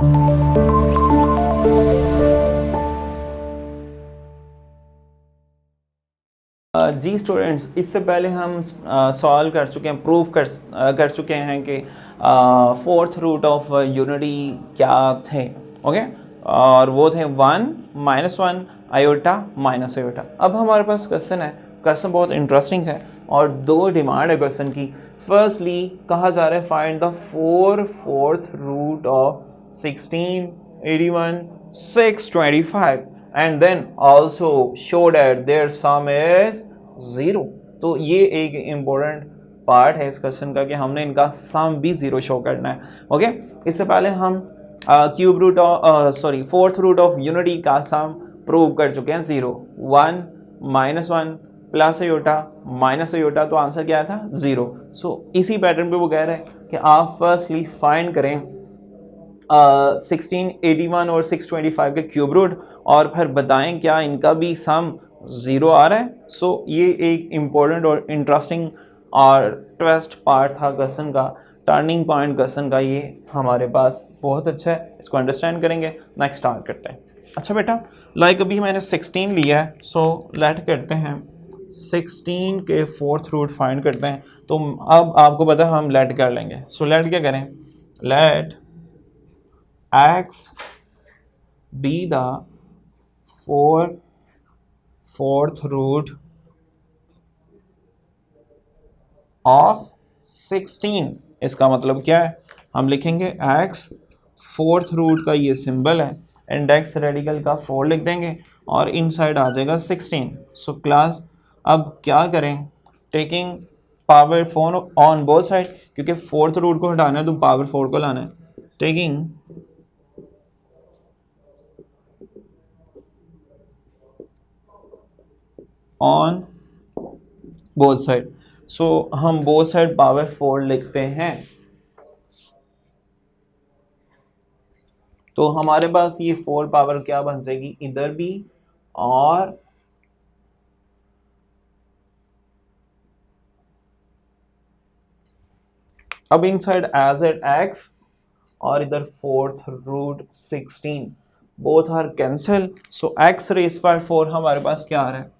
जी students, इससे पहले हम सॉल्व कर चुके हैं, प्रूव कर चुके हैं कि फोर्थ रूट ऑफ यूनिटी क्या थे। ओके, और वो थे 1 -1 आयोटा माइनस आयोटा। अब हमारे पास क्वेश्चन है, क्वेश्चन बहुत इंटरेस्टिंग है और दो डिमांड है क्वेश्चन की। फर्स्टली कहा जा रहा है find the fourth root of 16, 81, 625 and then also show that their sum is 0। तो ये एक इम्पोर्टेंट पार्ट है इस क्वेश्चन का कि हमने इनका सम भी 0 शो करना है। ओके, इससे पहले हम cube root of fourth root of unity का सम प्रूव कर चुके हैं 0, 1 -1 प्लस आयोटा माइनस आयोटा, तो आंसर क्या था 0। सो इसी पैटर्न पे वो कह रहे हैं कि आप फर्स्टली फाइंड करें 16, 81 और 625 के क्यूब रूट और फिर बताएं क्या इनका भी सम 0 आ रहा है। सो ये एक इम्पोर्टेंट और इंटरेस्टिंग और ट्विस्ट पार्ट था क्वेश्चन का, टर्निंग पॉइंट क्वेश्चन का। ये हमारे पास बहुत अच्छा है, इसको अंडरस्टैंड करेंगे। नेक्स्ट स्टार्ट करते हैं। अच्छा बेटा, लाइक अभी मैंने 16 लिया है, सो लेट करते हैं 16 के फोर्थ रूट फाइंड करते हैं। तो अब आपको पता है हम लेट कर लेंगे। सो लेट क्या करें, late x be the fourth root of 16। इसका मतलब क्या है, हम लिखेंगे x फोर्थ रूट का ये सिंबल है, इंडेक्स रेडिकल का 4 लिख देंगे और इनसाइड आ जाएगा 16। सो क्लास अब क्या करें, taking power 4 on both side, क्योंकि फोर्थ रूट को हटाना है तो पावर 4 को लाना है। टेकिंग ऑन बोथ साइड, सो हम बोथ साइड पावर 4 लिखते हैं। तो हमारे पास ये 4 पावर क्या बन जाएगी, इधर भी और अब इनसाइड एज एट x और इधर fourth root 16 both are cancel. So x raise by 4 हमारे पास क्या आ रहा है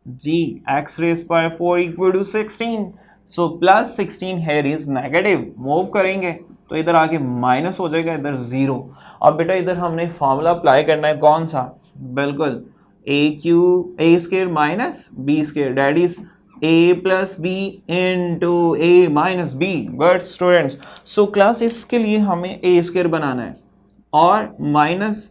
जी, x raise by 4 equal to 16। So plus 16 here is negative, move करेंगे तो इधर आके माइनस हो जाएगा, इधर 0। अब बेटा इधर हमने फॉर्मूला अप्लाई करना है, कौन सा, बिल्कुल a square minus b square, that is a plus b into a minus b. Good students, so class इसके लिए हमें ए स्क्वायर बनाना है और minus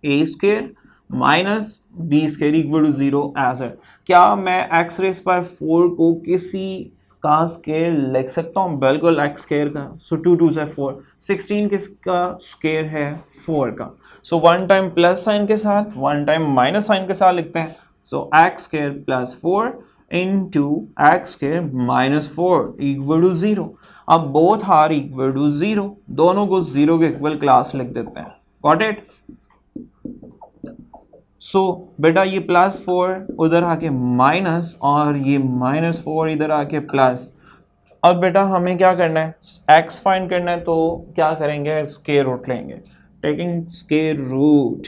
a square minus b square equal to 0 as it. क्या मैं एक्स रेस बाय 4 को किसी का स्क्वायर लिख सकता हूँ, बिल्कुल एक्स स्क्वायर का। सो 2 2 से 4, 16 किसका स्क्वायर है, 4 का। So one time plus sign के साथ वन टाइम माइनस साइन के साथ लिखते हैं। So x square plus 4 into x square minus 4 equal to 0। अब बोथ आर इक्वल टू 0, दोनों को 0 के इक्वल क्लास लिख देते हैं। Got it. सो बेटा ये +4 उधर आके माइनस और ये -4 इधर आके प्लस। अब बेटा हमें क्या करना है, x फाइंड करना है, तो क्या करेंगे, स्क्वायर रूट लेंगे। Taking square root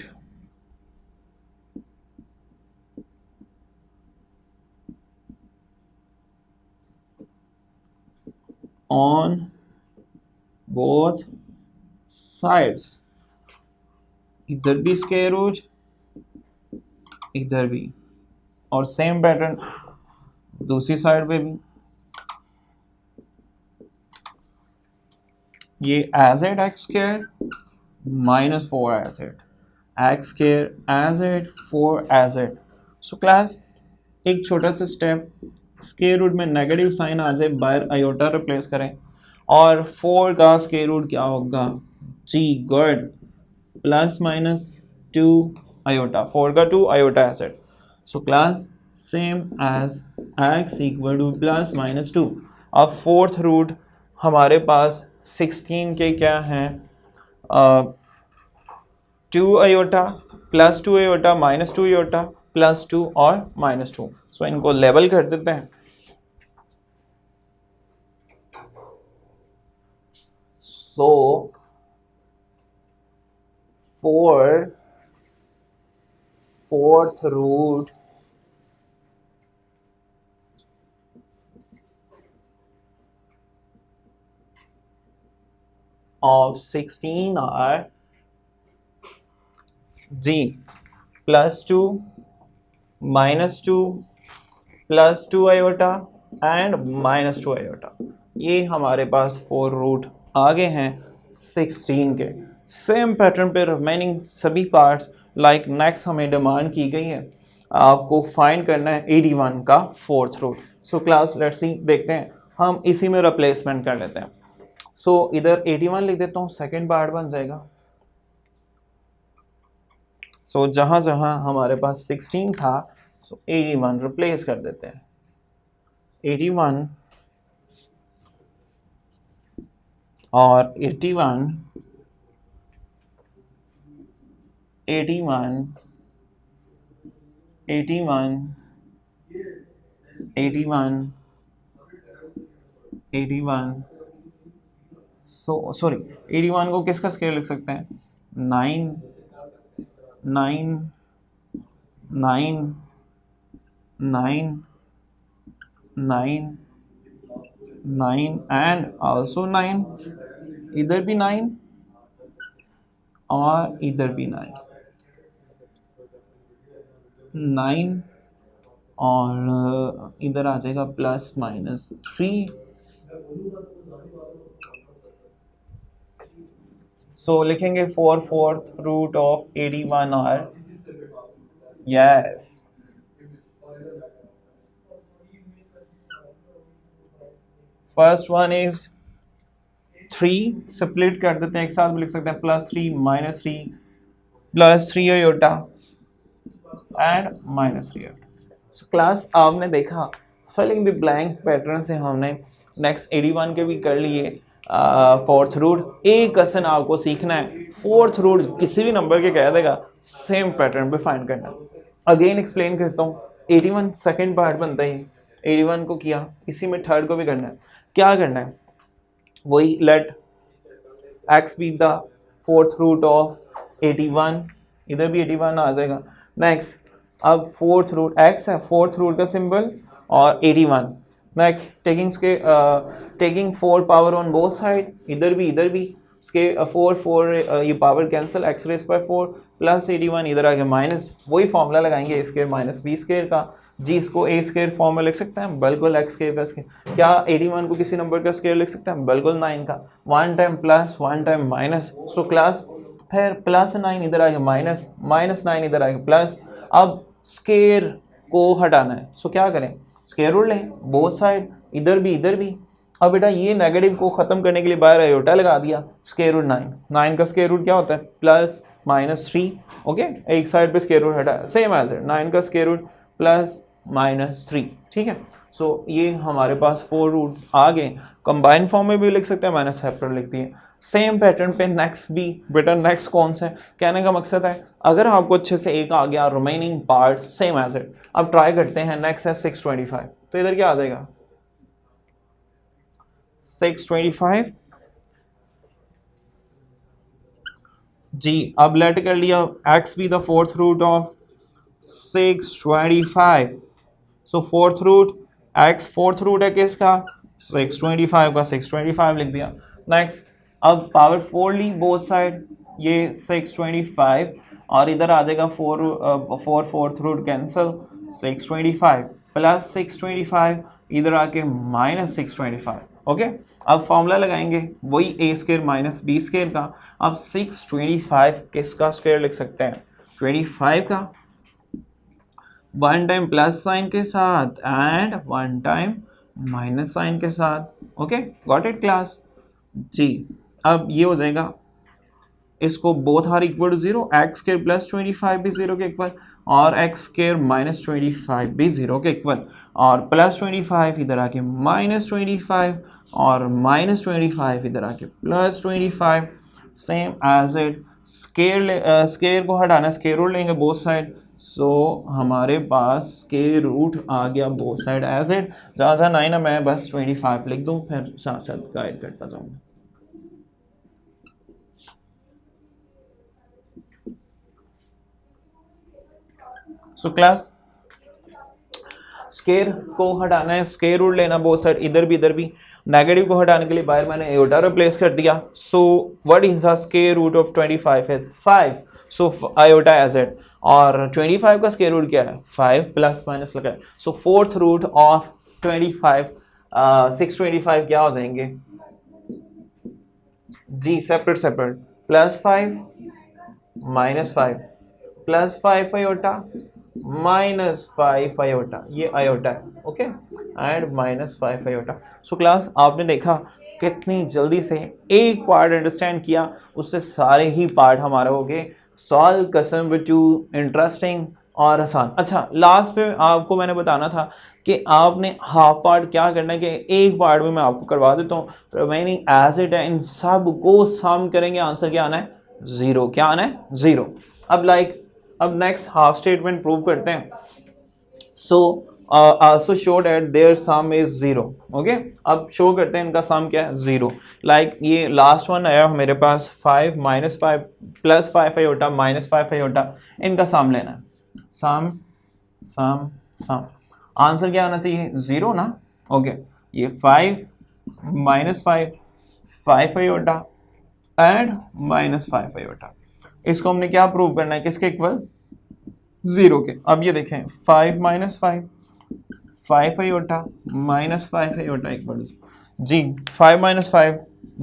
on both sides, इधर भी स्क्वायर रूट इधर भी, और सेम पैटर्न दूसरी साइड पे भी। ये as it x square -4 as it x square as it 4 as it. So class एक छोटा सा स्टेप, स्क्वायर रूट में नेगेटिव साइन आ जाए, बाहर आयोटा रिप्लेस करें और 4 का स्क्वायर रूट क्या होगा जी, गुड, +-2 आयोटा, 4 का 2 iota as it. So class same as x equal to +-2। अब फोर्थ रूट हमारे पास 16 के क्या हैं, 2 आयोटा +2 आयोटा -2 आयोटा +2 और -2। सो इनको लेवल कर देते हैं। सो fourth root of 16 are G +2 -2 +2 iota and -2 iota। ये हमारे पास 4 रूट आ गए हैं 16 के। सेम पैटर्न पे रिमेनिंग सभी पार्ट्स लाइक नेक्स्ट हमें डिमांड की गई है, आपको फाइंड करना है 81 का 4th root. So class let's see, देखते हैं, हम इसी में रिप्लेसमेंट कर लेते हैं। सो इधर 81 लिख देता हूँ, सेकेंड पार्ट बन जाएगा। सो जहाँ जहाँ हमारे पास 16 था, सो 81 रिप्लेस कर देते हैं। 81 और 81 81 81 81 81 सॉरी 81 को किसका स्केयर लिख सकते हैं? 9 9 9 9 9 9 एंड आल्सो 9, इधर भी 9 और इधर भी 9 9 और इधर आ जाएगा +-3। सो लिखेंगे 4/4 root of 81 are, yes, first one is 3, split कर देते हैं, एक साथ भी लिख सकते हैं, +3 -3 +3 iota and -3 iota. So class आपने देखा फिलिंग द ब्लैंक पैटर्न से हमने नेक्स्ट 81 के भी कर लिए 4th रूट। एक क्वेश्चन आपको सीखना है, 4th रूट किसी भी नंबर के कह देगा, सेम पैटर्न पे फाइंड करना। अगेन एक्सप्लेन करता हूँ, 81 सेकेंड पार्ट बनता है, 81 को किया, इसी में थर्ड को भी करना है। क्या करना है? वही let x be the 4th root of 81, इधर भी 81 आ जाएगा। नेक्स्ट अब 4th रूट x है, 4th रूट का सिंबल और 81। Next taking 4 power on both side, इधर भी इसके 4 ये पावर कैंसिल, x⁻4 +81, इधर आगे माइनस, वही फॉर्मूला लगाएंगे a square minus b square का। जी इसको a स्क्वायर फॉर्म में लिख सकते हैं, बिल्कुल x स्क्वायर का स्क्वायर। क्या 81 को किसी नंबर का स्क्वायर लिख सकते हैं? बिल्कुल 9 का, 1 time plus 1 time minus. So class फिर +9 इधर आगे माइनस, -9 इधर आगे प्लस। अब स्क्वायर को हटाना है, सो क्या करें? स्क्वायर रूट लें बोथ साइड, इधर भी। अब बेटा ये नेगेटिव को ख़त्म करने के लिए बाहर आयोटा लगा दिया, स्क्वायर रूट 9 का स्क्वायर रूट क्या होता है? +-3। ओके, एक साइड पे स्क्वायर रूट हटाया, सेम एज इट 9 का स्क्वायर रूट +-3, ठीक है। सो ये हमारे पास 4 रूट आ गए, कंबाइन फॉर्म में भी लिख सकते हैं, मैंने सेपरेट लिख दिए। सेम पैटर्न पे नेक्स्ट भी, बेटा नेक्स्ट कौन सा है? कहने का मकसद है अगर आपको अच्छे से एक आ गया, remaining part same as it. अब ट्राई करते हैं, नेक्स्ट है 625, तो इधर क्या आ जाएगा? 625 जी। अब लेट कर लिया x be the 4th root of 625। So 4th root x 4th root है किसका? 625 का, 625 लिख दिया। नेक्स्ट अब पावर 4 ली बोथ साइड, ये 625 और इधर आ जाएगा 4 4th रूट कैंसिल, 625 +625 इधर आके -625। ओके, अब फॉर्मूला लगाएंगे वही a square minus b square का। अब 625 किसका स्क्वायर लिख सकते हैं? 25 का, 1 टाइम प्लस साइन के साथ एंड 1 टाइम माइनस साइन के साथ। ओके, गॉट इट क्लास जी। अब ये हो जाएगा, इसको both are equal to 0, x square +25 भी 0 के इक्वल और एक्स स्क्वायर -25 भी 0 के इक्वल, और +25 इधर आके -25 और -25 इधर आके +25, सेम एज इट। स्क्वायर को हटाना, स्क्वायर रूट लेंगे बोथ साइड, सो हमारे पास स्क्वायर रूट आ गया बोथ साइड एज इट। जहाँ 9 है मैं बस 25 लिख दूँ, फिर साथ साथ गाइड करता जाऊँगा। सो क्लास स्केयर को हटाना है, स्केयर रूट लेना बोथ साइड, इधर भी नेगेटिव को हटाने के लिए बाहर मैंने एयोटा रिप्लेस कर दिया. So what is the square root of 25 is 5. So iota as it, और 25 का स्केयर रूट क्या है 5 प्लस माइनस लगा है. सो फोर्थ रूट ऑफ 25 625 क्या हो जाएंगे जी, separate plus 5 minus 5 plus 5 iota minus 5 iota, ये आयोटा है. Okay, and minus 5 iota. So class आपने देखा कितनी जल्दी से एक पार्ट अंडरस्टैंड किया, उससे सारे ही पार्ट हमारे हो गए सॉल्व. कसम विद टू इंटरेस्टिंग और आसान. अच्छा, लास्ट पे आपको मैंने बताना था कि आपने हाफ पार्ट क्या करना है कि एक पार्ट में मैं आपको करवा देता हूँ, रिमेनिंग एज इट है इन सब को सम करेंगे, आंसर क्या आना है 0. क्या आना है 0. अब नेक्स्ट हाफ स्टेटमेंट प्रूव करते हैं. सो also show that their sum is 0. Okay, अब शो करते हैं इनका सम क्या है 0. लाइक ये लास्ट वन आया मेरे पास 5 minus 5 plus 5 iota minus 5 iota, इनका सम लेना है. सम सम सम, आंसर क्या आना चाहिए 0 ना. ओके, ये 5 minus 5 iota and minus 5 iota, इसको हमने क्या प्रूव करना है, किसके इक्वल 0 के. अब ये देखें 5 minus 5 iota minus 5 iota equal जी 5 minus 5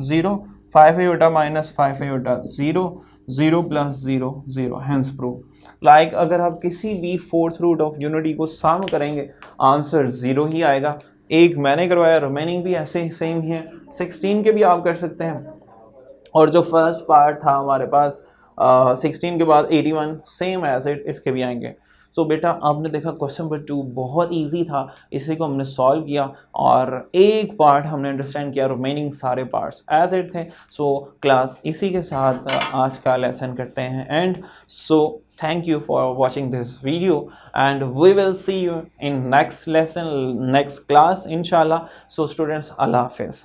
0, 5 iota minus 5 iota 0, 0 plus 0 0, hence prove. Like अगर आप किसी भी फोर्थ रूट ऑफ यूनिटी को सम करेंगे आंसर 0 ही आएगा. एक मैंने करवाया, रिमेनिंग भी ऐसे ही सेम ही है. 16 के भी आप कर सकते हैं, और जो फर्स्ट पार्ट था हमारे पास 16 के बाद 81 सेम एज इट, इसके भी आएंगे. तो बेटा आपने देखा क्वेश्चन नंबर 2 बहुत इजी था, इसी को हमने सॉल्व किया और एक पार्ट हमने अंडरस्टैंड किया, रिमेनिंग सारे पार्ट्स एज इट थे. सो क्लास इसी के साथ आज का लेसन करते हैं and. So thank you for watching this video and we will see you in next lesson, next class inshallah. So students, Allah Hafiz.